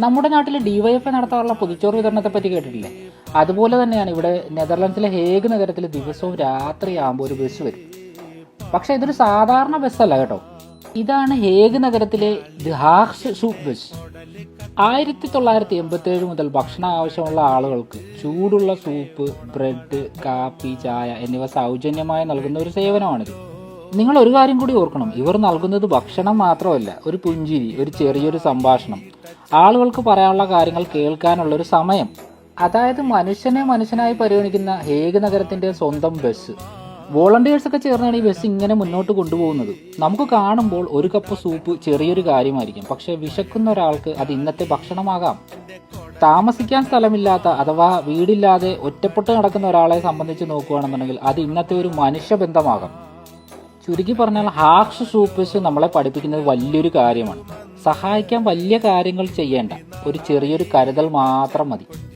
നമ്മുടെ നാട്ടിൽ ഡിവൈഎഫ്ഐ നടത്താറുള്ള പൊതിച്ചോറ് വിതരണത്തെ പറ്റി കേട്ടിട്ടില്ലേ? അതുപോലെ തന്നെയാണ് ഇവിടെ നെതർലൻഡ്സിലെ ഹേഗ് നഗരത്തിൽ ദിവസവും രാത്രിയാകുമ്പോൾ ഒരു ബസ് വരും. പക്ഷെ ഇതൊരു സാധാരണ ബസ്സല്ല കേട്ടോ. ഇതാണ് ഹേഗ് നഗരത്തിലെ ദി ഹാഗ്സ് സൂപ്പ് ബസ്. 1987 മുതൽ ഭക്ഷണ ആവശ്യമുള്ള ആളുകൾക്ക് ചൂടുള്ള സൂപ്പ്, ബ്രെഡ്, കാപ്പി, ചായ എന്നിവ സൗജന്യമായി നൽകുന്ന ഒരു സേവനമാണിത്. നിങ്ങൾ ഒരു കാര്യം കൂടി ഓർക്കണം, ഇവർ നൽകുന്നത് ഭക്ഷണം മാത്രമല്ല, ഒരു പുഞ്ചിരി, ഒരു ചെറിയൊരു സംഭാഷണം, ആളുകൾക്ക് പറയാനുള്ള കാര്യങ്ങൾ കേൾക്കാനുള്ള ഒരു സമയം. അതായത് മനുഷ്യനെ മനുഷ്യനായി പരിഗണിക്കുന്ന ഹേഗ് നഗരത്തിന്റെ സ്വന്തം ബസ്. വോളണ്ടിയേഴ്സ് ഒക്കെ ചേർന്നാണ് ഈ ബസ് ഇങ്ങനെ മുന്നോട്ട് കൊണ്ടുപോകുന്നത്. നമുക്ക് കാണുമ്പോൾ ഒരു കപ്പ് സൂപ്പ് ചെറിയൊരു കാര്യമായിരിക്കും, പക്ഷെ വിശക്കുന്ന ഒരാൾക്ക് അത് ഇന്നത്തെ ഭക്ഷണമാകാം. താമസിക്കാൻ സ്ഥലമില്ലാത്ത അഥവാ വീടില്ലാതെ ഒറ്റപ്പെട്ട് നടക്കുന്ന ഒരാളെ സംബന്ധിച്ച് നോക്കുകയാണെന്നുണ്ടെങ്കിൽ അത് ഇന്നത്തെ ഒരു മനുഷ്യബന്ധമാകാം. ചുരുക്കി പറഞ്ഞാൽ ഹാഗ്സ് സൂപ്പ് ബസ് നമ്മളെ പഠിപ്പിക്കുന്നത് വലിയൊരു കാര്യമാണ്. സഹായിക്കാൻ വലിയ കാര്യങ്ങൾ ചെയ്യേണ്ട, ഒരു ചെറിയൊരു കരുതൽ മാത്രം മതി.